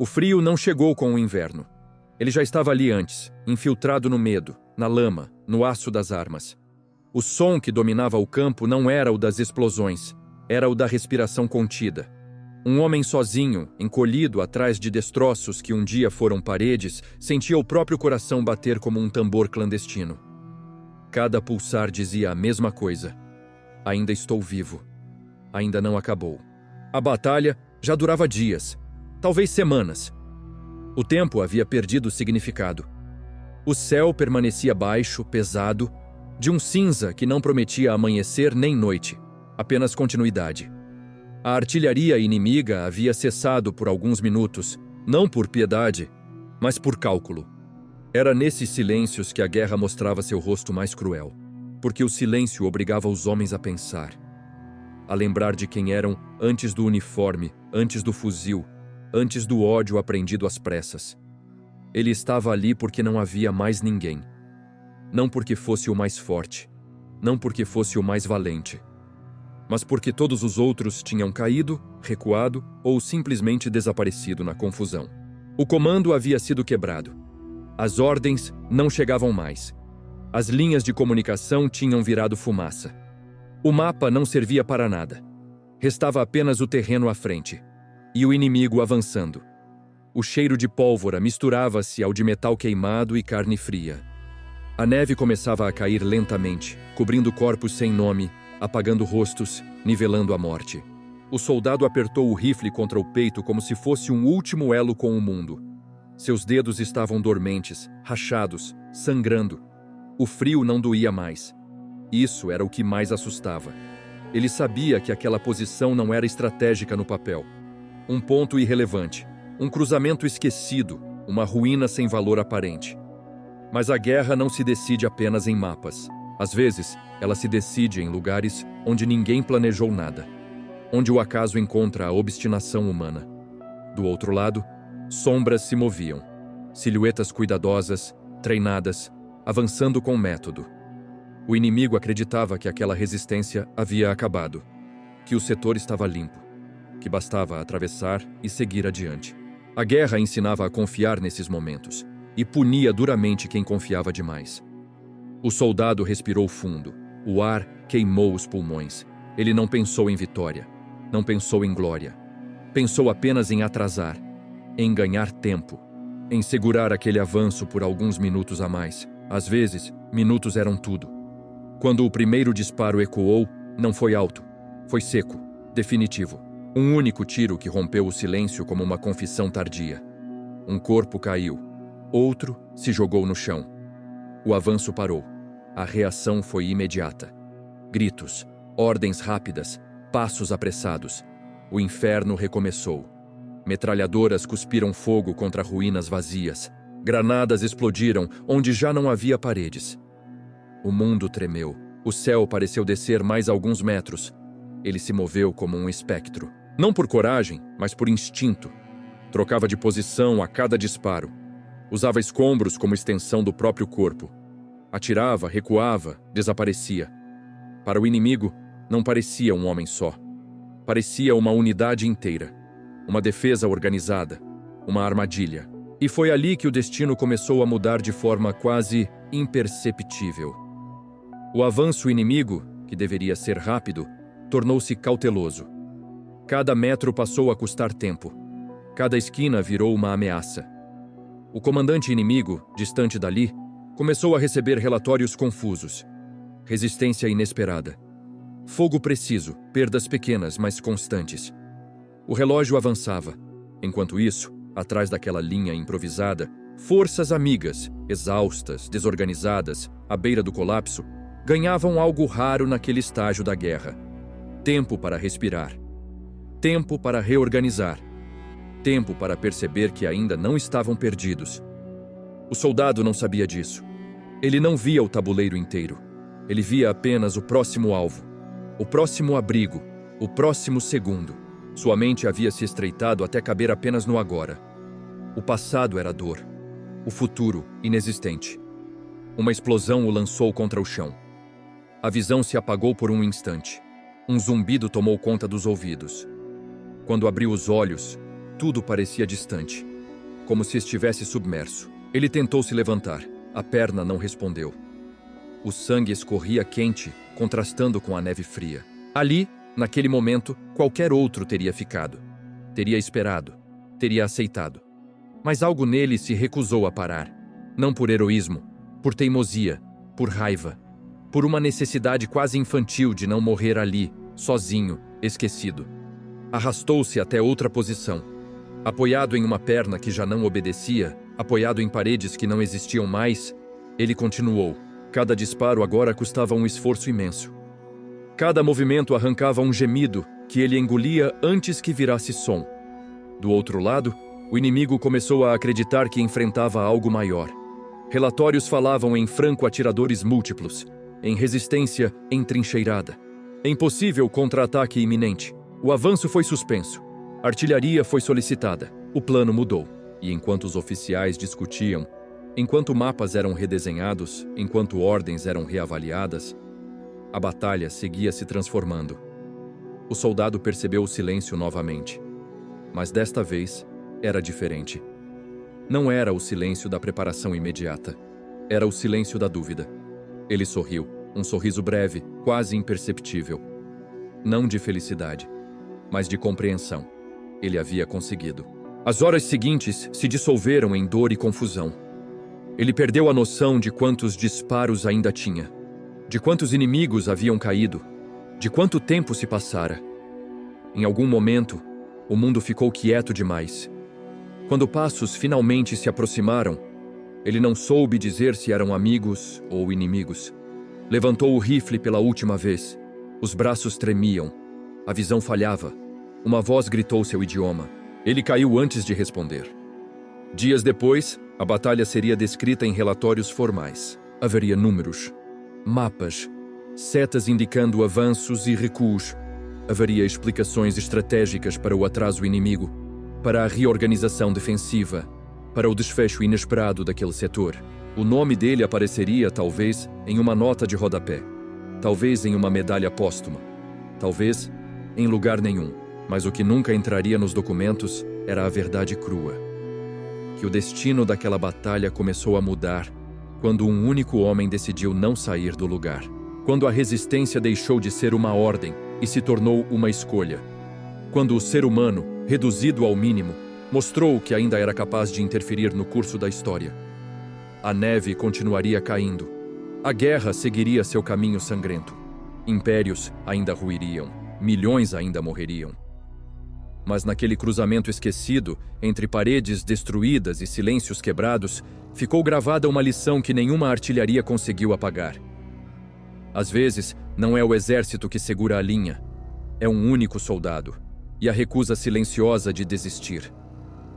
O frio não chegou com o inverno. Ele já estava ali antes, infiltrado no medo, na lama, no aço das armas. O som que dominava o campo não era o das explosões, era o da respiração contida. Um homem sozinho, encolhido atrás de destroços que um dia foram paredes, sentia o próprio coração bater como um tambor clandestino. Cada pulsar dizia a mesma coisa. Ainda estou vivo. Ainda não acabou. A batalha já durava dias, talvez semanas. O tempo havia perdido significado. O céu permanecia baixo, pesado, de um cinza que não prometia amanhecer nem noite, apenas continuidade. A artilharia inimiga havia cessado por alguns minutos, não por piedade, mas por cálculo. Era nesses silêncios que a guerra mostrava seu rosto mais cruel, porque o silêncio obrigava os homens a pensar, a lembrar de quem eram antes do uniforme, antes do fuzil, antes do ódio aprendido às pressas. Ele estava ali porque não havia mais ninguém. Não porque fosse o mais forte, não porque fosse o mais valente, mas porque todos os outros tinham caído, recuado ou simplesmente desaparecido na confusão. O comando havia sido quebrado. As ordens não chegavam mais. As linhas de comunicação tinham virado fumaça. O mapa não servia para nada. Restava apenas o terreno à frente. E o inimigo avançando. O cheiro de pólvora misturava-se ao de metal queimado e carne fria. A neve começava a cair lentamente, cobrindo corpos sem nome, apagando rostos, nivelando a morte. O soldado apertou o rifle contra o peito como se fosse um último elo com o mundo. Seus dedos estavam dormentes, rachados, sangrando. O frio não doía mais. Isso era o que mais assustava. Ele sabia que aquela posição não era estratégica no papel. Um ponto irrelevante, um cruzamento esquecido, uma ruína sem valor aparente. Mas a guerra não se decide apenas em mapas. Às vezes, ela se decide em lugares onde ninguém planejou nada, onde o acaso encontra a obstinação humana. Do outro lado, sombras se moviam, silhuetas cuidadosas, treinadas, avançando com método. O inimigo acreditava que aquela resistência havia acabado, que o setor estava limpo, que bastava atravessar e seguir adiante. A guerra ensinava a confiar nesses momentos e punia duramente quem confiava demais. O soldado respirou fundo. O ar queimou os pulmões. Ele não pensou em vitória, não pensou em glória. Pensou apenas em atrasar, em ganhar tempo, em segurar aquele avanço por alguns minutos a mais. Às vezes, minutos eram tudo. Quando o primeiro disparo ecoou, não foi alto, foi seco, definitivo. Um único tiro que rompeu o silêncio como uma confissão tardia. Um corpo caiu. Outro se jogou no chão. O avanço parou. A reação foi imediata. Gritos, ordens rápidas, passos apressados. O inferno recomeçou. Metralhadoras cuspiram fogo contra ruínas vazias. Granadas explodiram onde já não havia paredes. O mundo tremeu. O céu pareceu descer mais alguns metros. Ele se moveu como um espectro. Não por coragem, mas por instinto. Trocava de posição a cada disparo. Usava escombros como extensão do próprio corpo. Atirava, recuava, desaparecia. Para o inimigo, não parecia um homem só. Parecia uma unidade inteira. Uma defesa organizada. Uma armadilha. E foi ali que o destino começou a mudar de forma quase imperceptível. O avanço inimigo, que deveria ser rápido, tornou-se cauteloso. Cada metro passou a custar tempo. Cada esquina virou uma ameaça. O comandante inimigo, distante dali, começou a receber relatórios confusos. Resistência inesperada. Fogo preciso, perdas pequenas, mas constantes. O relógio avançava. Enquanto isso, atrás daquela linha improvisada, forças amigas, exaustas, desorganizadas, à beira do colapso, ganhavam algo raro naquele estágio da guerra. Tempo para respirar. Tempo para reorganizar. Tempo para perceber que ainda não estavam perdidos. O soldado não sabia disso. Ele não via o tabuleiro inteiro. Ele via apenas o próximo alvo, o próximo abrigo, o próximo segundo. Sua mente havia se estreitado até caber apenas no agora. O passado era dor. O futuro, inexistente. Uma explosão o lançou contra o chão. A visão se apagou por um instante. Um zumbido tomou conta dos ouvidos. Quando abriu os olhos, tudo parecia distante. como se estivesse submerso. Ele tentou se levantar. A perna não respondeu. O sangue escorria quente, contrastando com a neve fria. Ali, naquele momento, qualquer outro teria ficado. Teria esperado. Teria aceitado. Mas algo nele se recusou a parar. Não por heroísmo, por teimosia, por raiva, por uma necessidade quase infantil de não morrer ali, sozinho, esquecido. Arrastou-se até outra posição. Apoiado em uma perna que já não obedecia, apoiado em paredes que não existiam mais, ele continuou. Cada disparo agora custava um esforço imenso. Cada movimento arrancava um gemido que ele engolia antes que virasse som. Do outro lado, o inimigo começou a acreditar que enfrentava algo maior. Relatórios falavam em franco-atiradores múltiplos, em resistência entrincheirada, em possível contra-ataque iminente. O avanço foi suspenso. Artilharia foi solicitada. O plano mudou. E enquanto os oficiais discutiam, enquanto mapas eram redesenhados, enquanto ordens eram reavaliadas, a batalha seguia se transformando. O soldado percebeu o silêncio novamente. Mas desta vez, era diferente. Não era o silêncio da preparação imediata. Era o silêncio da dúvida. Ele sorriu, um sorriso breve, quase imperceptível. Não de felicidade, mas de compreensão. Ele havia conseguido. As horas seguintes se dissolveram em dor e confusão. Ele perdeu a noção de quantos disparos ainda tinha, de quantos inimigos haviam caído, de quanto tempo se passara. Em algum momento, o mundo ficou quieto demais. Quando passos finalmente se aproximaram, ele não soube dizer se eram amigos ou inimigos. Levantou o rifle pela última vez. Os braços tremiam. A visão falhava. Uma voz gritou seu idioma. Ele caiu antes de responder. Dias depois, a batalha seria descrita em relatórios formais. Haveria números, mapas, setas indicando avanços e recuos. Haveria explicações estratégicas para o atraso inimigo, para a reorganização defensiva, para o desfecho inesperado daquele setor. O nome dele apareceria, talvez, em uma nota de rodapé, talvez em uma medalha póstuma, talvez em lugar nenhum. Mas o que nunca entraria nos documentos era a verdade crua. Que o destino daquela batalha começou a mudar quando um único homem decidiu não sair do lugar. Quando a resistência deixou de ser uma ordem e se tornou uma escolha. Quando o ser humano, reduzido ao mínimo, mostrou que ainda era capaz de interferir no curso da história. A neve continuaria caindo. A guerra seguiria seu caminho sangrento. Impérios ainda ruiriam. Milhões ainda morreriam. Mas naquele cruzamento esquecido, entre paredes destruídas e silêncios quebrados, ficou gravada uma lição que nenhuma artilharia conseguiu apagar. Às vezes, não é o exército que segura a linha. É um único soldado. E a recusa silenciosa de desistir.